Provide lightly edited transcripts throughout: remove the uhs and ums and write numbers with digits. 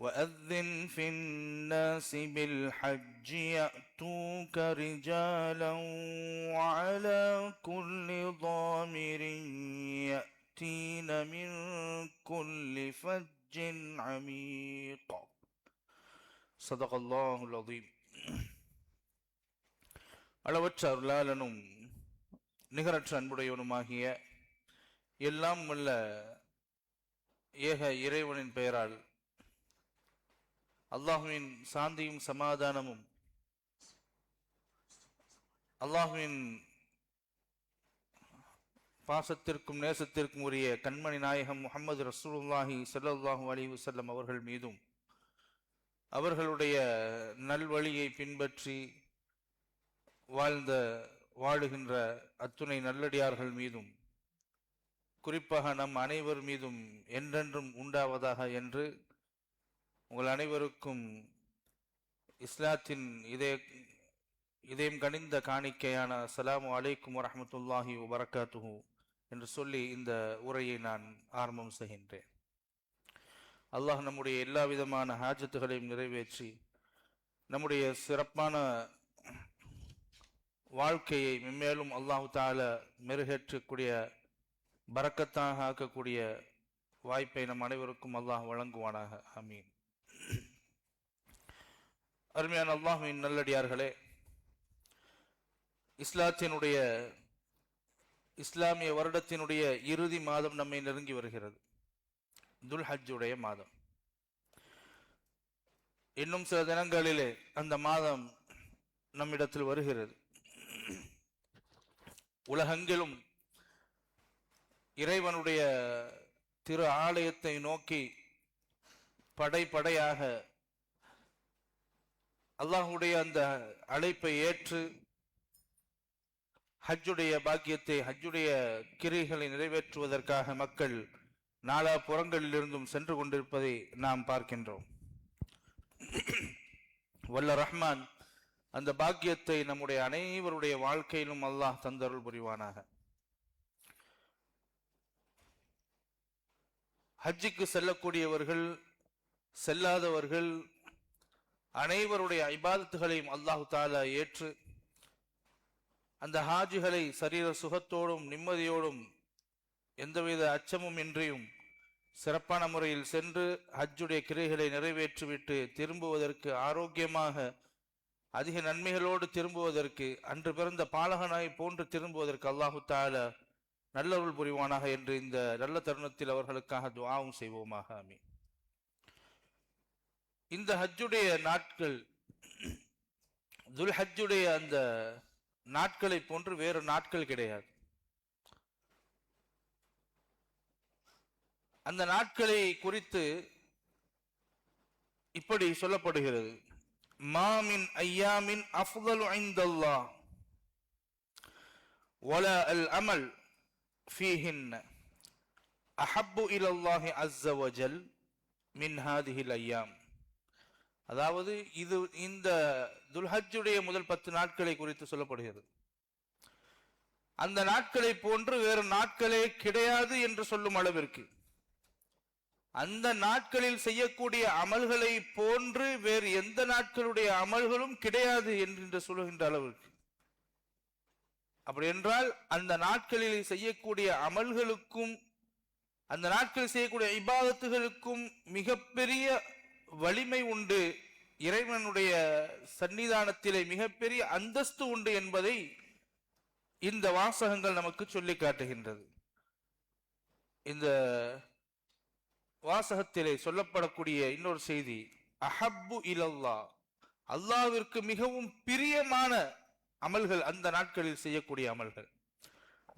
وأذن في الناس بالحج يأتوك رجالا وعلى كل ضامر يأتين من كل فج عميق صدق الله العظيم. அளவற்ற அருளாளனும் நிகரற்ற அன்புடையவனுமாகிய எல்லாம் உள்ள ஏக இறைவனின் பெயரால் அல்லாஹுவின் சாந்தியும் சமாதானமும் அல்லாஹுவின் பாசத்திற்கும் நேசத்திற்கும் உரிய கண்மணி நாயகம் முஹம்மது ரசூலுல்லாஹி ஸல்லல்லாஹு அலைஹி வஸல்லம் அவர்கள் மீதும் அவர்களுடைய நல்வழியை பின்பற்றி வாழுகின்ற அத்துணை நல்லடியார்கள் மீதும் குறிப்பாக நம் அனைவர் மீதும் என்றென்றும் உண்டாவதாக என்று உங்கள் அனைவருக்கும் இஸ்லாத்தின் இதயம் கனிந்த காணிக்கையான அஸ்ஸலாமு அலைக்கும் வரஹ்மத்துல்லாஹி வபரகாத்துஹு என்று சொல்லி இந்த உரையை நான் ஆரம்பம் செய்கின்றேன். அல்லாஹ் நம்முடைய எல்லா விதமான ஹாஜத்துகளையும் நிறைவேற்றி நம்முடைய சிறப்பான வாழ்க்கையை மென்மேலும் அல்லாஹு தஆலா மெருகேற்றக்கூடிய பரக்கத்தாக ஆக்கக்கூடிய வாய்ப்பை நம் அனைவருக்கும் அல்லாஹ் வழங்குவானாக. ஆமீன். அருமையான அல்லாஹ்வின் நல்லடியார்களே, இஸ்லாமிய வருடத்தினுடைய இறுதி மாதம் நம்மை நெருங்கி வருகிறது. துல்ஹஜ்ஜுடைய மாதம். இன்னும் சில தினங்களிலே அந்த மாதம் நம்மிடத்தில் வருகிறது. உலகெங்கிலும் இறைவனுடைய திரு ஆலயத்தை நோக்கி படையாக அல்லாஹுடைய அந்த அழைப்பை ஏற்று ஹஜ்ஜுடைய பாக்கியத்தை ஹஜ்ஜுடைய கிரிகளை நிறைவேற்றுவதற்காக மக்கள் நாலா புறங்களிலிருந்தும் சென்று கொண்டிருப்பதை நாம் பார்க்கின்றோம். வல்ல ரஹ்மான் அந்த பாக்கியத்தை நம்முடைய அனைவருடைய வாழ்க்கையிலும் அல்லாஹ் தந்தருள் புரிவானாக. ஹஜ்ஜுக்கு செல்லக்கூடியவர்கள் செல்லாதவர்கள் அனைவருடைய இபாதத்துகளையும் அல்லாஹு தஆலா ஏற்று அந்த ஹாஜிகளை சரீர சுகத்தோடும் நிம்மதியோடும் எந்தவித அச்சமும் இன்றியும் சிறப்பான முறையில் சென்று ஹஜ்ஜுடைய கிரைகளை நிறைவேற்றிவிட்டு திரும்புவதற்கு ஆரோக்கியமாக அதிக நன்மைகளோடு திரும்புவதற்கு அன்று பிறந்த பாலகனாய் போன்று திரும்புவதற்கு அல்லாஹு தஆலா நல்லருள் புரிவானாக என்று இந்த நல்ல தருணத்தில் அவர்களுக்காக துஆவும் செய்வோமாக. ஆமீன். இந்த ஹஜ்ஜுடைய நாட்கள் துல்ஹஜ்ஜுடைய அந்த நாட்களை போன்று வேறு நாட்கள் கிடையாது. அந்த நாட்களை குறித்து இப்படி சொல்லப்படுகிறது: மாமின் ஐயாமின் அஃதலு இன்தல்லாஹ் வலா அல் அமல் ஃபீஹின்ன அஹப்பு இலல்லாஹி அஸ்ஸ வஜல் மின் ஹாதிஹில் ஐயாம். அதாவது இது இந்த துல்ஹஜ்ஜுடைய முதல் 10 நாட்களை குறித்து சொல்லப்படுகிறது. அந்த நாட்களை போன்று வேறு நாட்களே கிடையாது என்று சொல்லும் அளவிற்கு, அந்த நாட்களில் செய்யக்கூடிய அமல்களை போன்று வேறு எந்த நாட்களுடைய அமல்களும் கிடையாது என்று சொல்லுகின்ற அளவிற்கு. அப்படி என்றால் அந்த நாட்களில் செய்யக்கூடிய அமல்களுக்கும் அந்த நாட்களில் செய்யக்கூடிய இபாதத்துகளுக்கும் மிகப்பெரிய வலிமை உண்டு, இறைவனுடைய சன்னிதானத்திலே மிகப்பெரிய அந்தஸ்து உண்டு என்பதை இந்த வாசகங்கள் நமக்கு சொல்லி காட்டுகின்றது. இந்த வாசகத்திலே சொல்லப்படக்கூடிய இன்னொரு செய்தி, அஹப்பு இலல்லாஹ், அல்லாஹ்விற்கு மிகவும் பிரியமான அமல்கள் அந்த நாட்களில் செய்யக்கூடிய அமல்கள்.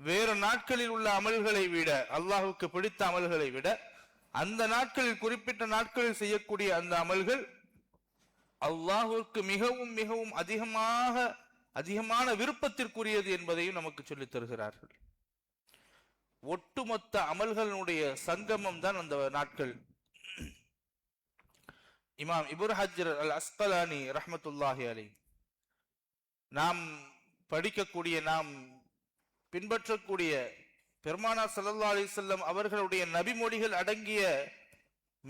வேறு நாட்களில் உள்ள அமல்களை விட, அல்லாஹ்வுக்கு பிடித்த அமல்களை விட அந்த நாட்களில் குறிப்பிட்ட நாட்களில் செய்யக்கூடிய அந்த அமல்கள் அல்லாஹ்விற்கு மிகவும் மிகவும் அதிகமான விருப்பத்திற்குரியது என்பதையும் நமக்கு சொல்லித் தருகிறார்கள். ஒட்டுமொத்த அமல்களுடைய சங்கமம் தான் அந்த நாட்கள். இமாம் இப்னு ஹஜ்ர் அல் அஸ்கலானி ரஹ்மத்துல்லாஹி அலைஹி நாம் படிக்கக்கூடிய, நாம் பின்பற்றக்கூடிய பெருமானார் ஸல்லல்லாஹு அலைஹி வஸல்லம் அவர்களுடைய நபிமொழிகள் அடங்கிய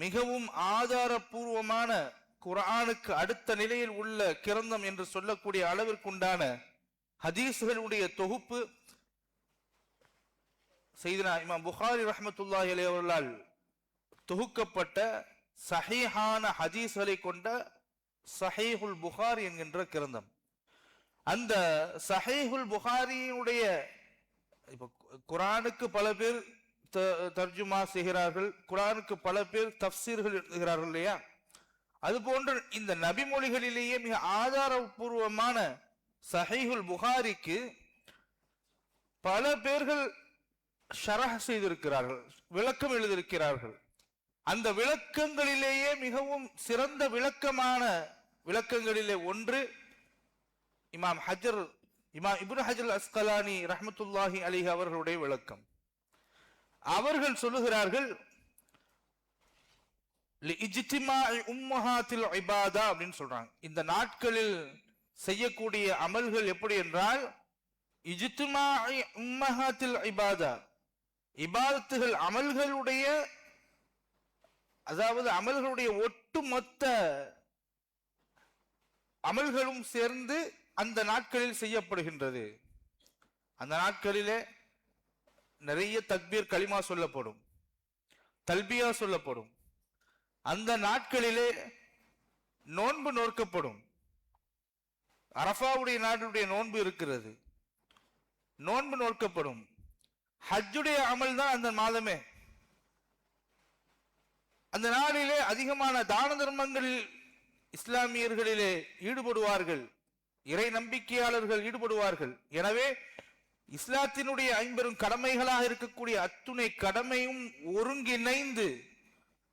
மிகவும் ஆதாரபூர்வமான குர்ஆனுக்கு அடுத்த நிலையில் உள்ள கிரந்தம் என்று சொல்லக்கூடிய அளவிற்குண்டான ஹதீஸ்களுடைய தொகுப்பு சையதுனா இமாம் புகாரி ரஹ்மத்துல்லாஹி அலைஹி அவர்களால் தொகுக்கப்பட்ட சஹீஹான ஹதீஸ்களை கொண்ட சஹீஹுல் புகாரி என்கின்ற கிரந்தம். அந்த சஹீஹுல் புகாரியினுடைய இப்ப குர்ஆனுக்கு பல பேர் தர்ஜுமா செய்கிறார்கள், குர்ஆனுக்கு பல பேர் தஃப்சீர்கள் எழுதுகிறார்கள் இல்லையா? அதுபோன்று இந்த நபிமொழிகளிலேயே மிக ஆதாரபூர்வமான சஹீஹுல் புகாரிக்கு பல பேர்கள் ஷரஹ் செய்திருக்கிறார்கள், விளக்கம் எழுதியிருக்கிறார்கள். அந்த விளக்கங்களிலேயே மிகவும் சிறந்த விளக்கமான விளக்கங்களிலே ஒன்று இமாம் இப்னு ஹஜர் அஸ்கலானி ரஹ்மத்துல்லாஹி அலைஹி அவர்களுடைய விளக்கம். அவர்கள் சொல்லுகிறார்கள், லிஇஜ்திமாஇ உம்மஹாத்தில் இபாதா அப்படின்னு சொல்றாங்க. இந்த நாட்களில் செய்யக்கூடிய அமல்கள் எப்படி என்றால், இஜ்திமாஇ உம்மஹாத்தில் இபாதா, இபாதத்துகள் அமல்களுடைய, அதாவது அமல்களுடைய ஒட்டுமொத்த அமல்களும் சேர்ந்து அந்த நாட்களில் செய்யப்படுகின்றது. அந்த நாட்களிலே நிறைய தக்பீர் கலிமா சொல்லப்படும், தல்பியா சொல்லப்படும். அந்த நாட்களிலே நோன்பு நோக்கப்படும். அரஃபாவுடைய நாளுடைய நோன்பு இருக்கிறது, நோன்பு நோக்கப்படும். ஹஜ்ஜுடைய அமல் தான் அந்த மாதமே. அந்த நாளிலே அதிகமான தான தர்மங்களில் இஸ்லாமியர்களிலே ஈடுபடுவார்கள், இறை நம்பிக்கையாளர்கள் ஈடுபடுவார்கள். எனவே இஸ்லாத்தினுடைய 50 கடமைகளாக இருக்கக்கூடிய அத்துணை கடமையும் ஒருங்கிணைந்து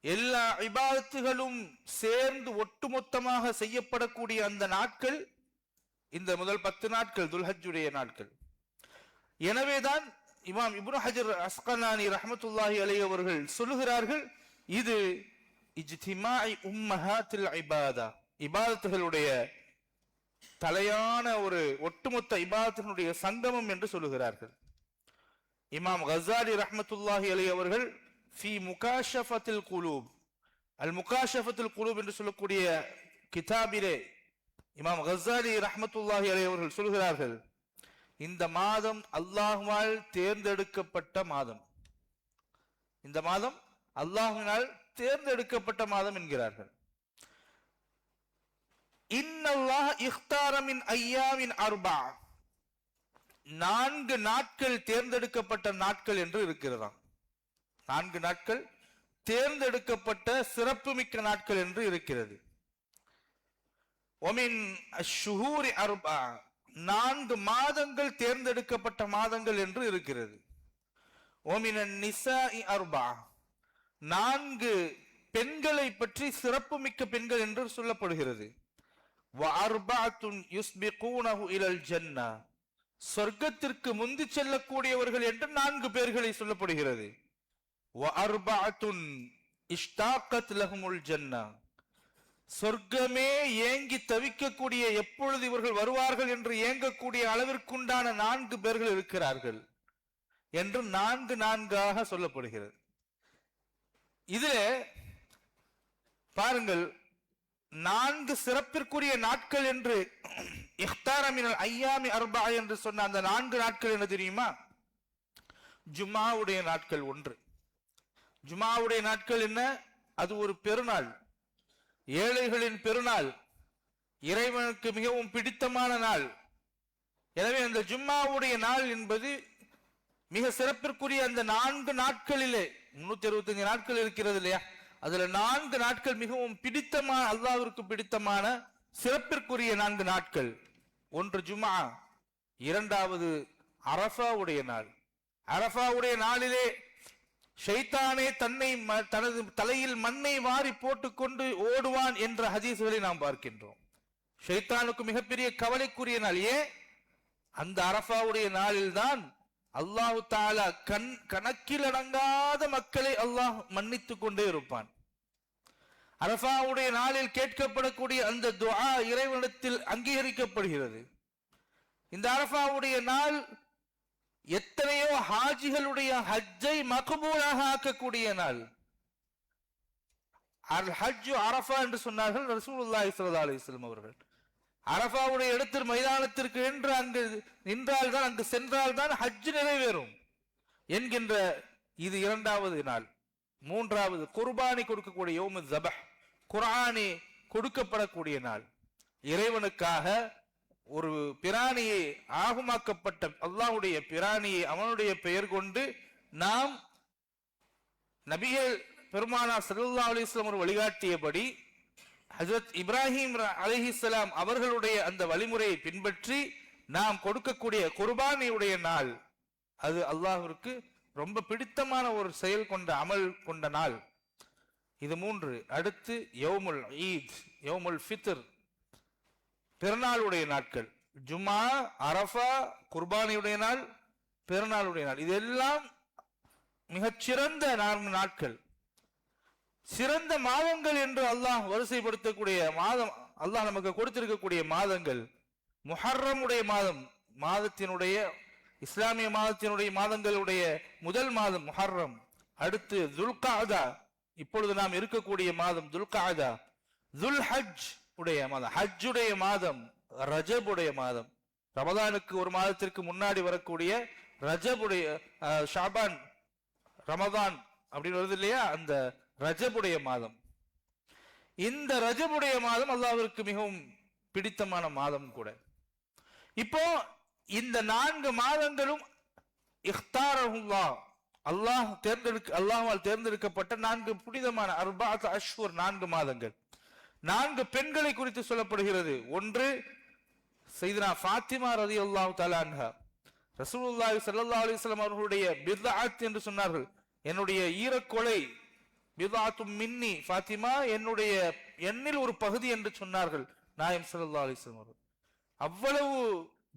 எல்லா இபாதத்துகளும் சேர்ந்து ஒட்டுமொத்தமாக செய்யப்படக்கூடிய அந்த நாட்கள் இந்த முதல் 10 நாட்கள் துல்ஹஜ்ஜுடைய நாட்கள். எனவேதான் இமாம் இப்னு ஹஜர் அஸ்கலானி ரஹ்மத்துல்லாஹி அலைஹி அவர்கள் சொல்லுகிறார்கள், இது இஜ்திமாஇ உம்மஹாத்தில் இபாதா, இபாதத்துகளுடைய தலையான ஒரு ஒட்டுமொத்த இபாதத்தினுடைய சங்கமம் என்று சொல்லுகிறார்கள். இமாம் கஸாலி ரஹ்மத்துல்லாஹி அலைஹி அவர்கள் ஃபி முகாஷஃபத்தில் குலூப், அல் முகாஷஃபத்தில் குலூப் என்று சொல்லக்கூடிய கிதாபிலே இமாம் கஸாலி ரஹ்மத்துல்லாஹி அலைஹி அவர்கள் சொல்கிறார்கள், இந்த மாதம் அல்லாஹ்வால் தேர்ந்தெடுக்கப்பட்ட மாதம், இந்த மாதம் அல்லாஹ்வினால் தேர்ந்தெடுக்கப்பட்ட மாதம் என்கிறார்கள். இன்னல்லாஹ் இக்தார மின் அய்யாமின் அர்பா, 4 நாட்கள் தேர்ந்தெடுக்கப்பட்ட நாட்கள் என்று இருக்கிறதாம். 4 நாட்கள் தேர்ந்தெடுக்கப்பட்ட சிறப்புமிக்க நாட்கள் என்று இருக்கிறது. ஒமின் அஷ்ஷுஹூரி அர்பா, 4 மாதங்கள் தேர்ந்தெடுக்கப்பட்ட மாதங்கள் என்று இருக்கிறது. ஒமினன் நிசாஇ அர்பா, 4 பெண்களை பற்றி சிறப்புமிக்க பெண்கள் என்று சொல்லப்படுகிறது. வஅர்பஅத்துன் யுஸ்பிகூனஹு இலல் ஜன்னah, சொர்க்கத்திற்கு முந்தி செல்லக்கூடியவர்கள் என்று 4 பேர்களை சொல்லப்படுகிறது. வஅர்பஅத்துன் இஷ்தாகத் லஹுமுல் ஜன்னah, சொர்க்கமே ஏங்கி தவிக்கக்கூடிய, எப்பொழுது இவர்கள் வருவார்கள் என்று ஏங்கக்கூடிய அளவிற்குண்டான 4 பேர்கள் இருக்கிறார்கள் என்று 4 சொல்லப்படுகிறது. இதிலே பாருங்கள், 4 சிறப்பிற்குரிய நாட்கள் என்று இக்தார மினல் அய்யாமி அர்பா என்று சொன்ன அந்த 4 நாட்கள் என்ன தெரியுமா? ஜும்ஆவுடைய நாட்கள் 1. ஜும்ஆவுடைய நாட்கள் என்ன? அது ஒரு பெருநாள், ஏழைகளின் பெருநாள், இறைவனுக்கு மிகவும் பிடித்தமான நாள். எனவே அந்த ஜும்ஆவுடைய நாள் என்பது மிக சிறப்பிற்குரிய அந்த 4 நாட்களிலே, 365 நாட்கள் இருக்கிறது இல்லையா, அதுல 4 நாட்கள் மிகவும் பிடித்தமான, அல்லாஹ்விற்கு பிடித்தமான சிறப்பிற்குரிய 4 நாட்கள். 1 ஜும்ஆ, 2வது அரஃபாவுடைய நாள். அரஃபாவுடைய நாளிலே ஷைத்தானே தனது தலையில் மண்ணை வாரி போட்டுக்கொண்டு ஓடுவான் என்ற ஹதீஸ்களை நாம் பார்க்கின்றோம். ஷைத்தானுக்கு மிகப்பெரிய கவலைக்குரிய நாள். ஏன்? அந்த அரஃபாவுடைய நாளில் தான் அல்லாஹ் தஆலா கணக்கில் அடங்காத மக்களை அல்லாஹ் மன்னித்துக் கொண்டே இருப்பான். அரஃபாவுடைய நாளில் கேட்கப்படக்கூடிய அந்த துஆ இறைவனிடத்தில் அங்கீகரிக்கப்படுகிறது. இந்த அரஃபாவுடைய நாள் எத்தனையோ ஹாஜிகளுடைய ஹஜ்ஜை மக்பூலாக ஆக்கக்கூடிய நாள். அல் ஹஜ்ஜு அரஃபா என்று சொன்னார்கள் ரசூலுல்லாஹி ஸல்லல்லாஹு அலைஹி வஸல்லம் அவர்கள். அரஃபாவுடைய இடத்தில் மைதானத்திற்கு என்று அங்கு நின்றால்தான், அங்கு சென்றால்தான் ஹஜ் நிறைவேறும் என்கின்ற இது இரண்டாவது நாள். மூன்றாவது குர்பானி கொடுக்கக்கூடிய யௌமு ஸபஹ், குர்ஆனி கொடுக்கப்படக்கூடிய நாள். இறைவனுக்காக ஒரு பிராணியை, ஆகுமாக்கப்பட்ட அல்லாஹ்வுடைய பிராணியை அவனுடைய பெயர் கொண்டு நாம் நபிகள் பெருமானார் ஸல்லல்லாஹு அலைஹி வஸல்லம் அவர்கள் வழிகாட்டியபடி ஹஜ்ரத் இப்ராஹிம் அலைஹிஸ்ஸலாம் அவர்களுடைய அந்த வழிமுறையை பின்பற்றி நாம் கொடுக்கக்கூடிய குர்பானியுடைய நாள், அது அல்லாஹ்விற்கு ரொம்ப பிடித்தமான ஒரு செயல் கொண்ட அமல் கொண்ட நாள். இது மூன்று. அடுத்து யௌமுல் ஈத், யௌமுல் ஃபித்ர், பெருநாளுடைய நாட்கள். ஜும்ஆ, அரஃபா, குர்பானியுடைய நாள், பெருநாளுடைய நாள். இதெல்லாம் மிகச்சிறந்த 4 நாட்கள். சிறந்த மாதங்கள் என்று அல்லாஹ் வரிசைப்படுத்தக்கூடிய மாதம், அல்லாஹ் நமக்கு கொடுத்திருக்கக்கூடிய மாதங்கள், முஹர்ரமுடைய மாதம், மாதத்தினுடைய இஸ்லாமிய மாதத்தினுடைய மாதங்களுடைய முதல் மாதம் முஹர்ரம். அடுத்து துல்காதா, இப்பொழுது நாம் இருக்கக்கூடிய மாதம் துல்காதா. துல் ஹஜ் உடைய மாதம், ஹஜ்ஜுடைய மாதம், ரஜபுடைய மாதம். ரமதானுக்கு ஒரு மாதத்திற்கு முன்னாடி வரக்கூடிய ரஜபுடைய, ஷாபான் ரமதான் அப்படின்னு வருது இல்லையா, அந்த ரஜபுடைய மாதம். இந்த ரஜபுடைய மாதம் அல்லாஹ்விற்கு மிகவும் பிடித்தமான மாதம் கூட. இப்போ இந்த 4 மாதங்களும் இஃப்தாரஹுல்லாஹ், அல்லாஹ்வால் தேர்ந்தெடுக்கப்பட்ட 4 புனிதமான அர்பஅத் அஷ்ஹுர், 4 மாதங்கள். 4 பெண்களை குறித்து சொல்லப்படுகிறது. ஒன்று சையதுனா ஃபாத்திமா ரலியல்லாஹு தஆலா அன்ஹா. ரசூலுல்லாஹி ஸல்லல்லாஹு அலைஹி வஸல்லம் அவர்களுடைய பித்அத் என்று சொன்னார்கள். என்னுடைய ஈரக்கொலை, பித்அத்தும் மின்னி, ஃபாத்திமா என்னுடைய எண்ணில் ஒரு பகுதி என்று சொன்னார்கள் நாயகம் ஸல்லல்லாஹு அலைஹி வஸல்லம் அவர்கள். அவ்வளவு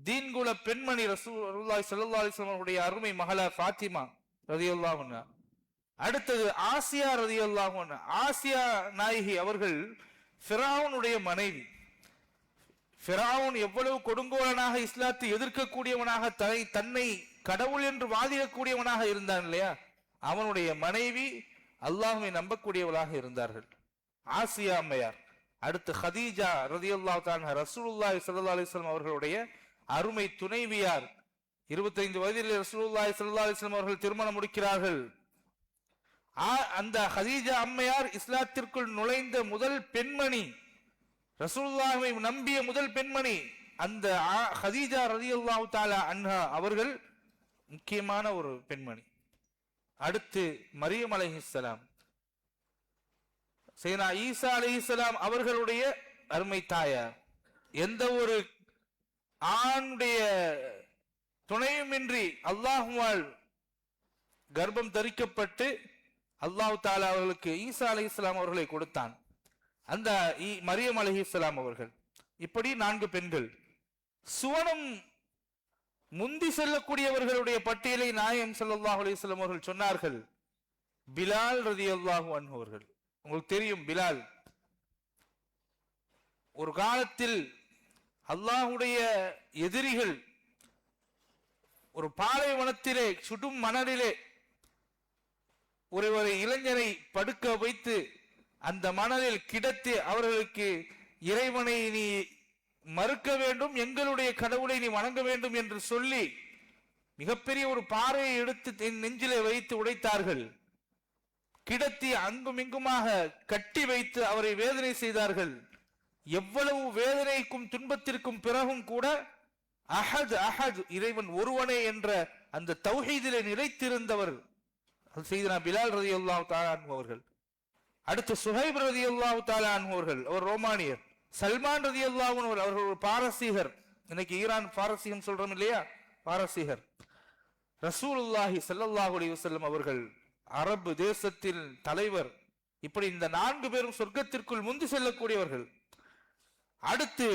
தீன்குல பெண்மணி ரசூலுல்லாஹி ஸல்லல்லாஹு அலைஹி வஸல்லம் அவருடைய அருமை மகளார் ஃபாத்திமா ரலியல்லாஹு அன்ஹா. அடுத்தது ஆசியா ரலியல்லாஹு அன்ஹா. ஆசியா நாயகி அவர்கள் ஃபிரௌனுடைய மனைவி. ஃபிரௌன் எவ்வளவு கொடுங்கோலனாக இஸ்லாத்தை எதிர்க்கக்கூடியவனாக, தன்னை கடவுள் என்று வாதிடக்கூடியவனாக இருந்தான் இல்லையா, அவனுடைய மனைவி அல்லாஹ்வை நம்பக்கூடியவளாக இருந்தார்கள், ஆசியா அம்மையார். அடுத்து ஹதீஜா ரலியல்லாஹு தஆலா ரசூலுல்லாஹி ஸல்லல்லாஹு அலைஹி வஸல்லம் அவர்களுடைய அருமை துணைவியார். 25 வயதில் ரசூலுல்லாஹி ஸல்லல்லாஹு அலைஹி வஸல்லம் அவர்கள் திருமணம் முடிக்கிறார்கள். அந்த ஹதீஜா அம்மையார் இஸ்லாத்திற்குள் நுழைந்த முதல் பெண்மணி, ரசூலுல்லாஹ்வை நம்பிய முதல் பெண்மணி. அந்த ஹதீஜா ரலியல்லாஹு தஆலா அன்ஹா அவர்கள் முக்கியமான ஒரு பெண்மணி. அடுத்து மரியம் அலைஹிஸ்ஸலாம், சையதுனா ஈசா அலைஹிஸ்ஸலாம் அவர்களுடைய அருமை தாயார். எந்த ஒரு ஆணுடைய துணையுமின்றி அல்லாஹ்வால் கர்ப்பம் தரிக்கப்பட்டு அல்லாஹ் தஆலா அவர்களுக்கு ஈசா அலைஹிஸ்ஸலாம் அவர்களை கொடுத்தான், அந்த மரியம் அலைஹிஸ்ஸலாம் அவர்கள். இப்படி 4 பெண்கள். சுவனம் முந்தி செல்லக்கூடியவர்களுடைய பட்டியலை நாயகம் ஸல்லல்லாஹு அலைஹி வஸல்லம் அவர்கள் சொன்னார்கள். பிலால் ரலியல்லாஹு அன்ஹு அவர்கள். உங்களுக்கு தெரியும், பிலால் ஒரு காலத்தில் அல்லாஹ்வுடைய எதிரிகள் ஒரு பாலைவனத்திலே சுடும் மணலிலே ஒரு இளைஞரை படுக்க வைத்து அந்த மணலில் கிடத்தி அவர்களுக்கு இறைவனை நீ மறுக்க வேண்டும், எங்களுடைய கடவுளை நீ வணங்க வேண்டும் என்று சொல்லி மிகப்பெரிய ஒரு பாறையை எடுத்து நெஞ்சிலே வைத்து உடைத்தார்கள். கிடத்தி அங்கும் இங்குமாக கட்டி வைத்து அவரை வேதனை செய்தார்கள். எவ்வளவு வேதனைக்கும் துன்பத்திற்கும் பிறகும் கூட அஹத் அஹத், இறைவன் ஒருவனே என்ற அந்த தௌஹீதிலே நிலைத்திருந்தவர் சையதுனா பிலால் ரலியல்லாஹு தஆலா அன்ஹு அவர்கள். அடுத்து சுஹைப் ரலியல்லாஹு தஆலா அன்ஹு அவர்கள், அவர் ரோமானியர். சல்மான் ரலியல்லாஹு அன்ஹு அவர்கள் ஒரு பாரசீகர். இன்னைக்கு ஈரான் பாரசீகம் சொல்றோம் இல்லையா, பாரசீகர். ரசூலுல்லாஹி ஸல்லல்லாஹு அலைஹி வஸல்லம் அவர்கள் அரபு தேசத்தின் தலைவர். இப்படி இந்த 4 பேரும் சொர்க்கத்திற்குள் முந்தி செல்லக்கூடியவர்கள். அடுத்து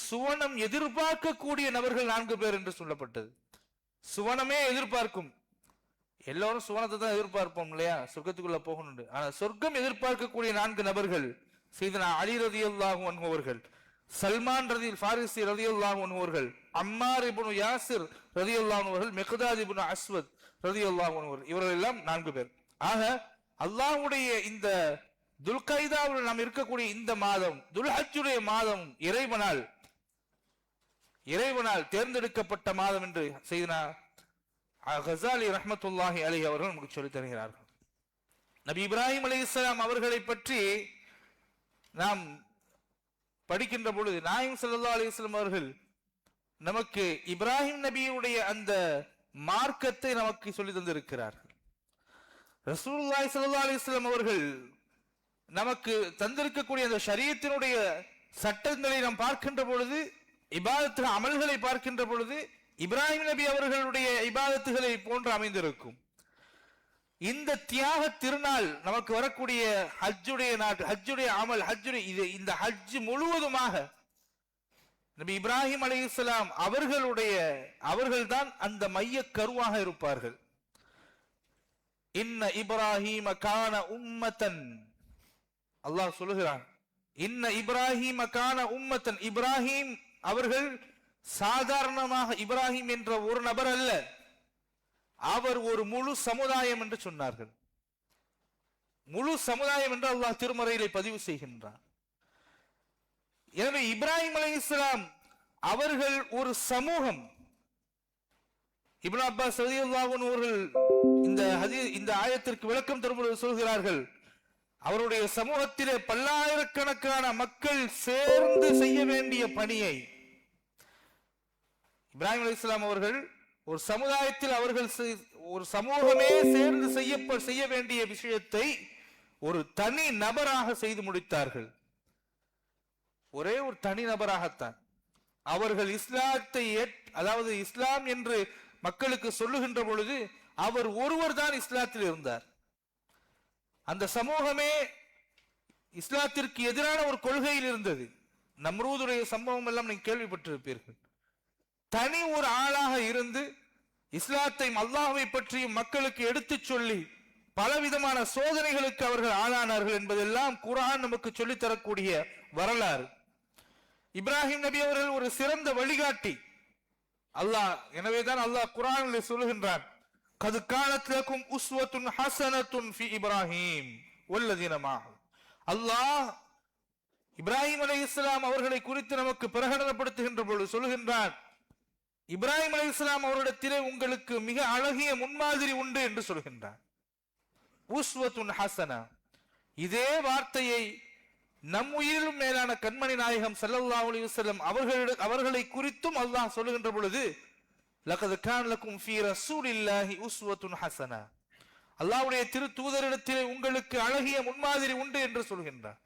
சுவனம் எதிர்பார்க்கக்கூடிய நபர்கள் 4 பேர் என்று சொல்லப்பட்டது. சுவனமே எதிர்பார்க்கும், எல்லாரும் சுவனத்தை தான் எதிர்பார்ப்போம் இல்லையா, சொர்க்கத்துக்குள்ள போகணும். ஆனா சொர்க்கம் எதிர்பார்க்கக்கூடிய 4 நபர்கள் சையதுனா அலி ரலியல்லாஹு அன்ஹு அவர்கள், சல்மான் ஃபாரிசி ரலியல்லாஹு அன்ஹு அவர்கள், அம்மார் இப்னு யாசிர் ரலியல்லாஹு அன்ஹு அவர்கள், மிக்தாத் இப்னு அஸ்வத் ரலியல்லாஹு அன்ஹு அவர்கள். இவர்கள் எல்லாம் 4 பேர். ஆக அல்லாஹ்வுடைய இந்த துல்கைதாவில் நாம் இருக்கக்கூடிய இந்த மாதம் துல்ஹஜ்ஜுடைய மாதம் இறைவனால் தேர்ந்தெடுக்கப்பட்ட மாதம் என்று செய்தனா கஸாலி ரஹ்மத்துல்லாஹி அலைஹி அவர்கள் நமக்கு சொல்லித் தருகிறார்கள். நபி இப்ராஹிம் அலைஹிஸ்ஸலாம் அவர்களை பற்றி நாம் படிக்கின்ற பொழுது நாயகம் ஸல்லல்லாஹு அலைஹி வஸல்லம் அவர்கள் நமக்கு இப்ராஹிம் நபியுடைய அந்த மார்க்கத்தை நமக்கு சொல்லி தந்திருக்கிறார்கள். ரசூலுல்லாஹி ஸல்லல்லாஹு அலைஹி வஸல்லம் அவர்கள் நமக்கு தந்திருக்கக்கூடிய அந்த ஷரியத்தினுடைய சட்டங்களை நாம் பார்க்கின்ற பொழுது, இபாதத்து அமல்களை பார்க்கின்ற பொழுது இப்ராஹிம் நபி அவர்களுடைய இபாதத்துகளை போன்று அமைந்திருக்கும். இந்த தியாக திருநாள் நமக்கு வரக்கூடிய ஹஜ்ஜுடைய நாள், ஹஜ்ஜுடைய அமல், இந்த ஹஜ் முழுவதுமாக நபி இப்ராஹிம் அலைஹிஸ்ஸலாம் அவர்கள்தான் அந்த மைய கருவாக இருப்பார்கள். இன்ன இப்ராஹிம கான உம்மத்தன், அல்லாஹ் சொல்லுகிறான், இன்ன இப்ராஹிம கான உம்மத்தன், இப்ராஹிம் அவர்கள் சாதாரணமாக இப்ராஹிம் என்ற ஒரு நபர் அல்ல, அவர் ஒரு முழு சமுதாயம் என்று சொன்னார்கள். முழு சமுதாயம் என்று அல்லாஹ் திருமறையிலே பதிவு செய்கின்றார். எனவே இப்ராஹிம் அலைஹிஸ்ஸலாம் அவர்கள் ஒரு சமூகம். இப்னு அப்பாஸ் ரலியல்லாஹு அன்ஹு அவர்கள் இந்த ஆயத்திற்கு விளக்கம் தரும்போது சொல்கிறார்கள், அவருடைய சமூகத்திலே பல்லாயிரக்கணக்கான மக்கள் சேர்ந்து செய்ய வேண்டிய பணியை இப்ராஹிம் அலைஹிஸ்ஸலாம் அவர்கள் ஒரு சமுதாயத்தில் ஒரு சமூகமே சேர்ந்து செய்ய வேண்டிய விஷயத்தை ஒரு தனி நபராக செய்து முடித்தார்கள். ஒரே ஒரு தனி நபராகத்தான் அவர்கள் இஸ்லாத்தை, அதாவது இஸ்லாம் என்று மக்களுக்கு சொல்லுகின்ற பொழுது அவர் ஒருவர் தான் இஸ்லாத்தில் இருந்தார். அந்த சமூகமே இஸ்லாத்திற்கு எதிரான ஒரு கொள்கையில் இருந்தது. நம்ரூதுடைய சம்பவம் எல்லாம் நீங்க கேள்விப்பட்டிருப்பீர்கள். தனி ஒரு ஆளாக இருந்து இஸ்லாத்தையும் அல்லாஹ்வை பற்றியும் மக்களுக்கு எடுத்து சொல்லி பலவிதமான சோதனைகளுக்கு அவர்கள் ஆளானார்கள் என்பதெல்லாம் குர்ஆன் நமக்கு சொல்லித் தரக்கூடிய வரலாறு. இப்ராஹிம் நபி அவர்கள் ஒரு சிறந்த வழிகாட்டி அல்லாஹ். எனவேதான் அல்லாஹ் குர்ஆனில் சொல்லுகின்றான், கது கானத் லகும் உஸ்வத்துன் ஹஸனத்துன் ஃபி இப்ராஹிம் வல்லதீன மஅஹு. அல்லாஹ் இப்ராஹிம் அலைஹிஸ்ஸலாம் அவர்களை குறித்து நமக்கு பிரகடனப்படுத்துகின்ற பொழுது சொல்லுகின்றான், இப்ராஹிம் அலைஹிஸ்ஸலாம் அவரிடத்திலே உங்களுக்கு மிக அழகிய முன்மாதிரி உண்டு என்று சொல்கின்றார். உஸ்வத்துன் ஹஸனா. இதே வார்த்தையை நம் உயிரிலும் மேலான கண்மணி நாயகம் ஸல்லல்லாஹு அலைஹி வஸல்லம் அவர்களை குறித்தும் அல்லாஹ் சொல்லுகின்ற பொழுது, லகத் கான லகும் ஃபீ ரசூலில்லாஹி உஸ்வத்துன் ஹஸனா, அல்லாஹ்வுடைய திரு தூதரிடத்திலே உங்களுக்கு அழகிய முன்மாதிரி உண்டு என்று சொல்கின்றார்.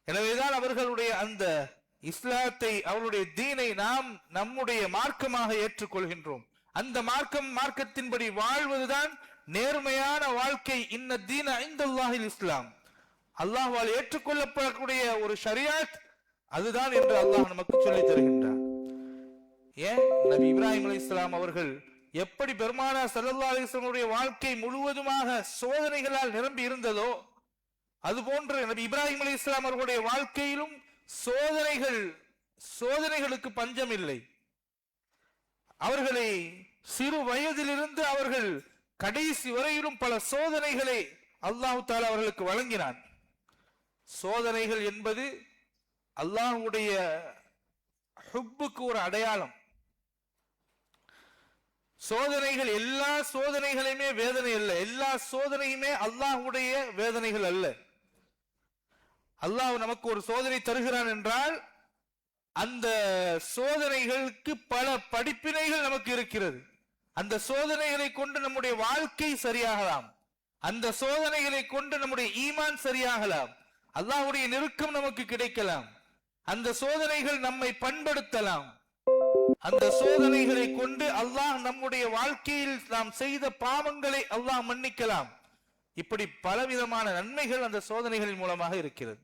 எனவேதான் அவர்களுடைய அந்த இஸ்லாத்தை, அவருடைய தீனை நாம் நம்முடைய மார்க்கமாக ஏற்றுக்கொள்கின்றோம். அந்த மார்க்கத்தின்படி வாழ்வதுதான் நேர்மையான வாழ்க்கை. இன்ன தீன இன்தல்லாஹில் இஸ்லாம், அல்லாஹ்வால் ஏற்றுக்கொள்ளப்படக்கூடிய ஒரு ஷரியாத் அதுதான் என்று அல்லாஹ் நமக்கு சொல்லித் தருகின்றார். ஏன் நபி இப்ராஹிம் அலைஹிஸ்ஸலாம் அவர்கள் எப்படி பெருமானார் ஸல்லல்லாஹு அலைஹி வஸல்லம் வாழ்க்கை முழுவதுமாக சோதனைகளால் நிரம்பி இருந்ததோ, அதுபோன்று நபி இப்ராஹிம் அலைஹிஸ்ஸலாம் அவர்களுடைய வாழ்க்கையிலும் சோதனைகளுக்கு பஞ்சம் இல்லை. அவர்களை சிறு வயதிலிருந்து அவர்கள் கடைசி வரையிலும் பல சோதனைகளை அல்லாஹ் தஆலா அவர்களுக்கு வழங்கினான். சோதனைகள் என்பது அல்லாஹ்வுடைய ஹுப்புக்கு ஒரு அடையாளம். சோதனைகள், எல்லா சோதனைகளுமே வேதனை அல்ல, எல்லா சோதனையுமே அல்லாஹ்வுடைய வேதனைகள் அல்ல. அல்லாஹ் நமக்கு ஒரு சோதனை தருகிறான் என்றால் அந்த சோதனைகளுக்கு பல படிப்பினைகள் நமக்கு இருக்கிறது. அந்த சோதனைகளை கொண்டு நம்முடைய வாழ்க்கை சரியாகலாம், அந்த சோதனைகளை கொண்டு நம்முடைய ஈமான் சரியாகலாம், அல்லாஹ்வுடைய நெருக்கம் நமக்கு கிடைக்கலாம், அந்த சோதனைகள் நம்மை பண்படுத்தலாம், அந்த சோதனைகளை கொண்டு அல்லாஹ் நம்முடைய வாழ்க்கையில் நாம் செய்த பாவங்களை அல்லாஹ் மன்னிக்கலாம். இப்படி பலவிதமான நன்மைகள் அந்த சோதனைகளின் மூலமாக இருக்கிறது.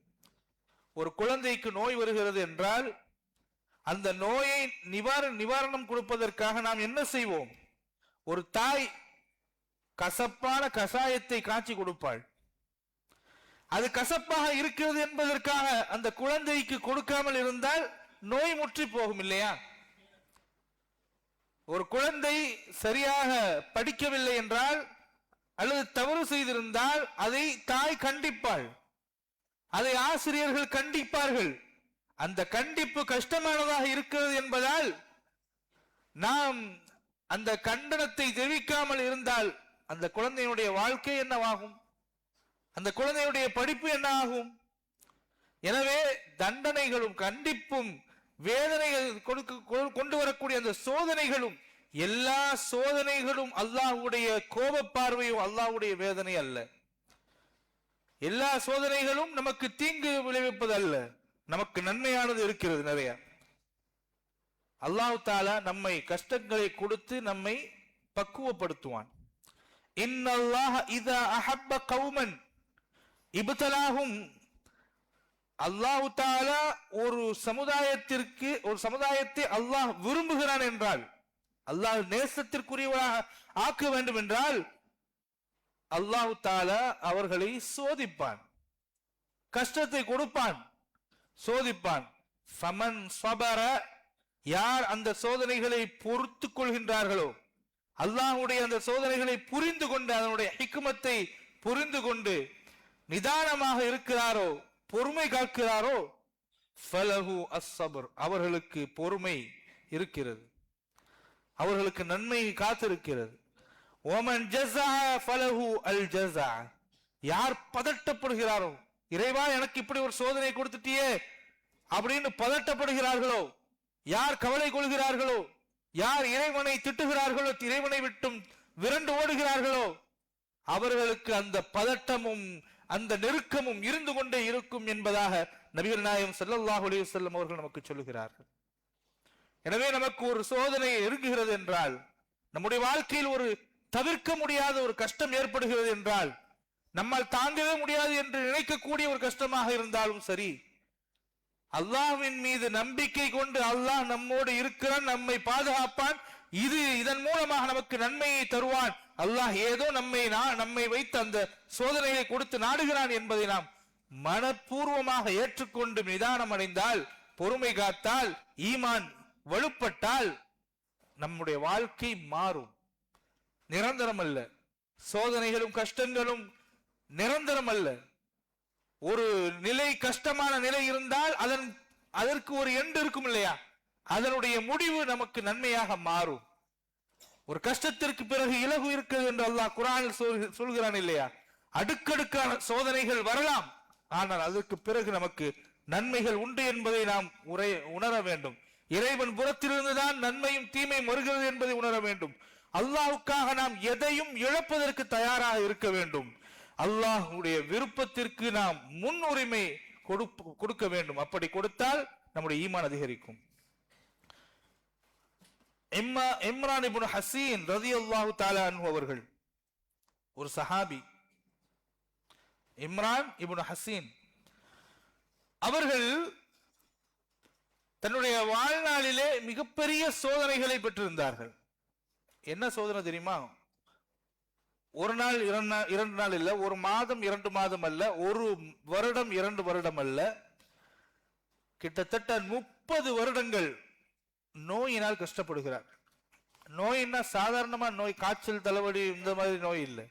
ஒரு குழந்தைக்கு நோய் வருகிறது என்றால் அந்த நோயை நிவாரணம் கொடுப்பதற்காக நாம் என்ன செய்வோம்? ஒரு தாய் கசப்பான கசாயத்தை காய்ச்சி கொடுப்பாள். அது கசப்பாக இருக்கிறது என்பதற்காக அந்த குழந்தைக்கு கொடுக்காமல் இருந்தால் நோய் முற்றி போகும் இல்லையா? ஒரு குழந்தை சரியாக படிக்கவில்லை என்றால் அல்லது தவறு செய்திருந்தால் அதை தாய் கண்டிப்பாள். அதை ஆசிரியர்கள் கண்டிப்பார்கள். அந்த கண்டிப்பு கஷ்டமானதாக இருக்கிறது என்பதால் நாம் அந்த கண்டனத்தை தெரிவிக்காமல் இருந்தால் அந்த குழந்தையுடைய வாழ்க்கை என்னவாகும்? அந்த குழந்தையுடைய படிப்பு என்ன ஆகும்? எனவே தண்டனைகளும் கண்டிப்பும் வேதனைகள் கொண்டு வரக்கூடிய அந்த சோதனைகளும், எல்லா சோதனைகளும் அல்லாஹ்வுடைய கோப பார்வையும் அல்லாஹ்வுடைய வேதனை அல்ல. எல்லா சோதனைகளும் நமக்கு தீங்கு விளைவிப்பது அல்ல, நமக்கு நன்மையானது இருக்கிறது நிறைய. அல்லாஹ் தஆலா நம்மை கஷ்டங்களை கொடுத்து நம்மை பக்குவப்படுத்துவான். இன்னல்லாஹ இதா அஹப்ப கௌமன் இப்தலாஹும். அல்லாஹ் தஆலா ஒரு சமுதாயத்தை அல்லாஹ் விரும்புகிறான் என்றால், அல்லாஹ் நேசத்திற்குரியவராக ஆக்க வேண்டும் என்றால் அல்லாஹ் தஆலா அவர்களை சோதிப்பான், கஷ்டத்தை கொடுப்பான், சோதிப்பான். ஃபமன் ஸபர, யார் அந்த சோதனைகளை பொறுத்து கொள்கின்றார்களோ, அல்லாஹ்வுடைய அந்த சோதனைகளை புரிந்து கொண்டு அதனுடைய ஹிக்மத்தை புரிந்து கொண்டு நிதானமாக இருக்கிறாரோ, பொறுமை காக்கிறாரோ, ஃபலஹு அஸ்ஸப்ர், அவர்களுக்கு பொறுமை இருக்கிறது, அவர்களுக்கு நன்மை காத்திருக்கிறது. ஓமன் ஜஸா ஃபலஹு அல் ஜஸா, யார் பதட்டப்படுகிறாரோ, இறைவா எனக்கு இப்படி ஒரு சோதனை கொடுத்துட்டியே அப்படின்னு பதட்டப்படுகிறார்களோ, யார் கவலை கொள்கிறார்களோ, யார் இறைவனை திட்டுகிறார்களோ, இறைவனை விட்டும் விரண்டு ஓடுகிறார்களோ, அவர்களுக்கு அந்த பதட்டமும் அந்த நெருக்கமும் இருந்து கொண்டே இருக்கும் என்பதாக நபிகள் நாயகம் ஸல்லல்லாஹு அலைஹி வஸல்லம் அவர்கள் நமக்கு சொல்லுகிறார்கள். எனவே நமக்கு ஒரு சோதனை நெருங்குகிறது என்றால், நம்முடைய வாழ்க்கையில் ஒரு தவிர்க்க முடியாத ஒரு கஷ்டம் ஏற்படுகிறது என்றால், நம்மால் தாங்கவே முடியாது என்று நினைக்கக்கூடிய ஒரு கஷ்டமாக இருந்தாலும் சரி, அல்லாஹ்வின் மீது நம்பிக்கை கொண்டு அல்லாஹ் நம்மோடு இருக்கிறான், நம்மை பாதுகாப்பான், இதன் மூலமாக நமக்கு நன்மையை தருவான், அல்லாஹ் ஏதோ நம்மை வைத்து அந்த சோதனையை கொடுத்து நாடுகிறான் என்பதை நாம் மனப்பூர்வமாக ஏற்றுக்கொண்டு நிதானம் அடைந்தால், பொறுமை காத்தால், ஈமான் வலுப்பட்டால் நம்முடைய வாழ்க்கை மாறும். நிரந்தரம் அல்ல, சோதனைகளும் கஷ்டங்களும் நிரந்தரம் அல்ல. ஒரு நிலை, கஷ்டமான நிலை இருந்தால் அதற்கு ஒரு எண்டு இருக்கும் இல்லையா, அதனுடைய முடிவு நமக்கு நன்மையாக மாறும். ஒரு கஷ்டத்திற்கு பிறகு இலகு இருக்கிறது என்று அல்லாஹ் குர்ஆனில் சொல்கிறான் இல்லையா. அடுக்கடுக்கான சோதனைகள் வரலாம், ஆனால் அதற்கு பிறகு நமக்கு நன்மைகள் உண்டு என்பதை நாம் உணர வேண்டும். இறைவன் புறத்திலிருந்துதான் நன்மையும் தீமையும் வருகிறது என்பதை உணர வேண்டும். அல்லாஹ்வுக்காக நாம் எதையும் இழப்பதற்கு தயாராக இருக்க வேண்டும். அல்லாஹ்வுடைய விருப்பத்திற்கு நாம் முன்னுரிமை கொடுக்க வேண்டும். அப்படி கொடுத்தால் நம்முடைய ஈமான் அதிகரிக்கும். இம்ரான் இப்னு ஹசீன் ரலியல்லாஹு தஆலா அன்ஹு அவர்கள் ஒரு சஹாபி. இம்ரான் இப்னு ஹசீன் அவர்கள் தன்னுடைய வாழ்நாளிலே மிகப்பெரிய சோதனைகளை பெற்றிருந்தார்கள். என்ன சோதனை தெரியுமா? ஒரு நாள், இரண்டு நாள் இல்ல, ஒரு மாதம் 2 மாதம் அல்ல, ஒரு வருடம் 2 வருடம் அல்ல, கிட்டத்தட்ட 30 வருடங்கள் நோயினால் கஷ்டப்படுகிறார். நோயின்னா சாதாரணமா நோய், காய்ச்சல், தலைவலி இந்த மாதிரி நோய் இல்லை.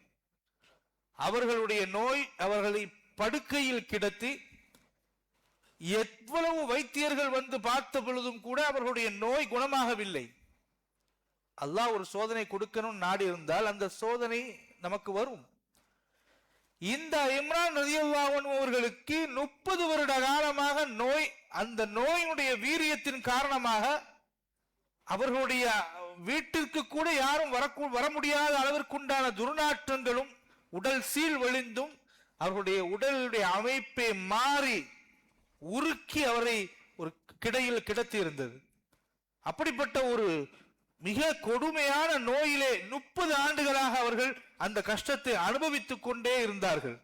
அவர்களுடைய நோய் அவர்களை படுக்கையில் கிடத்தி எவ்வளவு வைத்தியர்கள் வந்து பார்த்த பொழுதும் கூட அவர்களுடைய நோய் குணமாகவில்லை. அல்லாஹ் ஒரு சோதனை கொடுக்கணும் நாடி இருந்தால் அந்த சோதனை நமக்கு வரும். இந்த இம்ரான் ரலியல்லாஹு அன்ஹு அவர்களுக்கு 30 வருட காலமாக நோய், அந்த நோயினுடைய வீரியத்தின் காரணமாக அவர்களுடைய வீட்டிற்கு கூட யாரும் வர முடியாத அளவிற்குண்டான துர்நாற்றங்களும் உடல் சீழ்வழிந்தும் அவர்களுடைய உடலுடைய அமைப்பை மாறி உருக்கி அவரை ஒரு கிடையில் கிடத்தி இருந்தது. அப்படிப்பட்ட ஒரு மிக கொடுமையான நோயிலே 30 ஆண்டுகளாக அவர்கள் அந்த கஷ்டத்தை அனுபவித்துக் கொண்டே இருந்தார்கள்.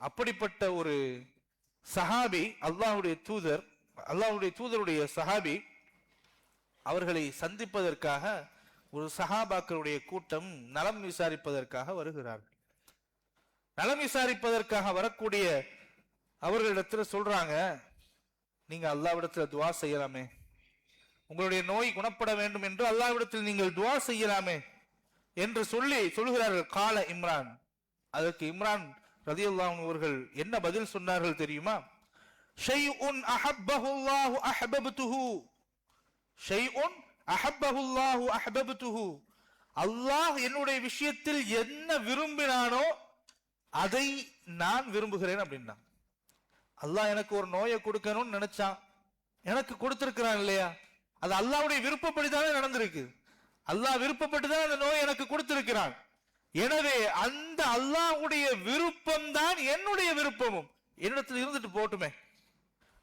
அப்படிப்பட்ட ஒரு சஹாபி, அல்லாஹ்வுடைய தூதருடைய சஹாபி, அவர்களை சந்திப்பதற்காக ஒரு சஹாபாக்களுடைய கூட்டம் நலம் விசாரிப்பதற்காக வருகிறார்கள். நலம் விசாரிப்பதற்காக வரக்கூடிய அவர்களிடத்துல சொல்றாங்க, நீங்க அல்லாஹ்விடத்துல துஆ செய்யலாமே, உங்களுடைய நோய் குணப்பட வேண்டும் என்று அல்லாஹ்விடத்தில் நீங்கள் துஆ செய்யலாமே என்று சொல்கிறார்கள். கால இம்ரான். அதற்கு இம்ரான் ரலியல்லாஹு அன்ஹு அவர்கள் என்ன பதில் சொன்னார்கள் தெரியுமா? ஷைஉன் அஹப்பஹுல்லாஹு அஹ்பப்துஹு, ஷைஉன் அஹப்பஹுல்லாஹு அஹ்பப்துஹு, அல்லாஹ் என்னுடைய விஷயத்தில் என்ன விரும்பினானோ அதை நான் விரும்புகிறேன் அப்படின்னா. அல்லாஹ் எனக்கு ஒரு நோயை கொடுக்கணும்னு நினைச்சான், எனக்கு கொடுத்திருக்கிறான் இல்லையா? அது அல்லாஹ்வுடைய விருப்பப்படிதானே நடந்திருக்கு. அல்லாஹ் விருப்பப்பட்டுதான் அந்த நோயை எனக்கு கொடுத்திருக்கிறான். எனவே அந்த அல்லாஹ்வுடைய விருப்பம் தான் என்னுடைய விருப்பமும், என்னிடத்தில் இருந்துட்டு போட்டுமே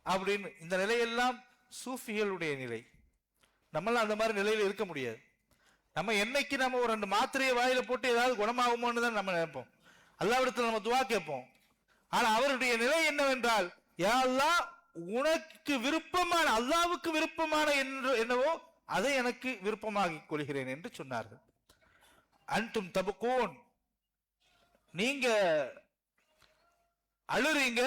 அப்படின்னு. இந்த நிலையெல்லாம் சூஃபிகளுடைய நிலை. நம்மளாம் அந்த மாதிரி நிலையில இருக்க முடியாது. நம்ம என்னைக்கு நம்ம ஒரு 2 மாத்திரையை வாயில போட்டு ஏதாவது குணமாகுமோன்னு தான் நம்ம நினைப்போம். அல்லாஹ்விடத்தில் நம்ம துவா கேட்போம். ஆனா அவருடைய நிலை என்னவென்றால், யா அல்லாஹ் உனக்கு விருப்பமான, அல்லாஹ்வுக்கு விருப்பமான என்னவோ அதை எனக்கு விருப்பமாகிக் கொள்கிறேன் என்று சொன்னார்கள். அன்தும் தபுகூன், நீங்க அழுறீங்க,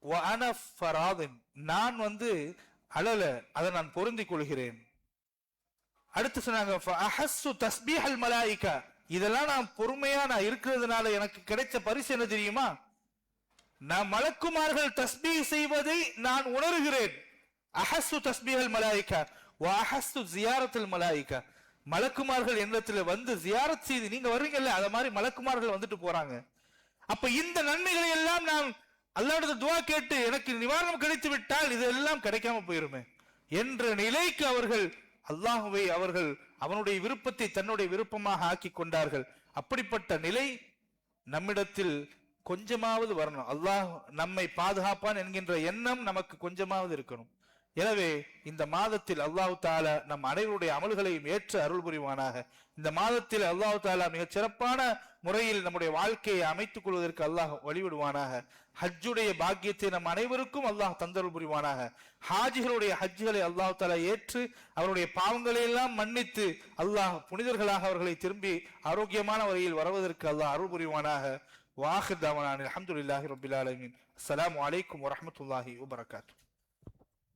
வஅன ஃபராதின், நான் அழல, அதை நான் பொருந்திக் கொள்கிறேன். அடுத்து சொன்னாங்க ஃபஅஹஸ்ஸு தஸ்பீஹல் மலாயிகா, இதெல்லாம் நான் பொறுமையா நான் இருக்கிறதுனால எனக்கு கிடைச்ச பரிசு என்ன தெரியுமா? நான் மலக்குமார்கள் தஸ்பீஹ் செய்வதை நான் உணர்கிறேன். அஹஸ்ஸு தஸ்பீஹல் மலாயிகா வ அஹஸ்ஸு ஜியாரத்துல் மலாயிகா, மலக்குமார்கள் என்னிடத்துல ஜியாரத் செய்து, நீங்க வர்றீங்கல்ல, அத மாதிரி மலக்குமார்கள் வந்துட்டு போறாங்க. அப்ப இந்த நன்மைகளை எல்லாம் நான் அல்லாஹ்விடத்தில் துஆ கேட்டு எனக்கு நிவாரணம் கிடைத்து விட்டால் இதெல்லாம் கிடைக்காம போயிருமே என்ற நிலைக்கு அவர்கள் அல்லாஹ்வை அவனுடைய விருப்பத்தை தன்னுடைய விருப்பமாக ஆக்கி கொண்டார்கள். அப்படிப்பட்ட நிலை நம்மிடத்தில் கொஞ்சமாவது வரணும். அல்லாஹ் நம்மை பாதுகாப்பான் என்கின்ற எண்ணம் நமக்கு கொஞ்சமாவது இருக்கணும். எனவே இந்த மாதத்தில் அல்லாஹ் தஆலா நம் அனைவருடைய அமல்களையும் ஏற்று அருள் புரிவானாக. இந்த மாதத்தில் அல்லாஹ் தஆலா மிகச் சிறப்பான முறையில் நம்முடைய வாழ்க்கையை அமைத்துக் கொள்வதற்கு அல்லாஹ் வழிவிடுவானாக. ஹஜ்ஜுடைய பாக்கியத்தை நம் அனைவருக்கும் அல்லாஹ் தந்தருள் புரிவானாக. ஹாஜிகளுடைய ஹஜ்ஜுகளை அல்லாஹ் தஆலா ஏற்று அவருடைய பாவங்களை எல்லாம் மன்னித்து அல்லாஹ் புனிதர்களாக அவர்களை திரும்பி ஆரோக்கியமான வகையில் வருவதற்கு அல்லாஹ் அருள் புரிவானாக. வாஹிர் தஅவானா அல்ஹம்துலில்லாஹி ரப்பில் ஆலமீன். அஸ்ஸலாமு அலைக்கும் வரஹ்மத்துல்லாஹி வபரகாத்துஹு.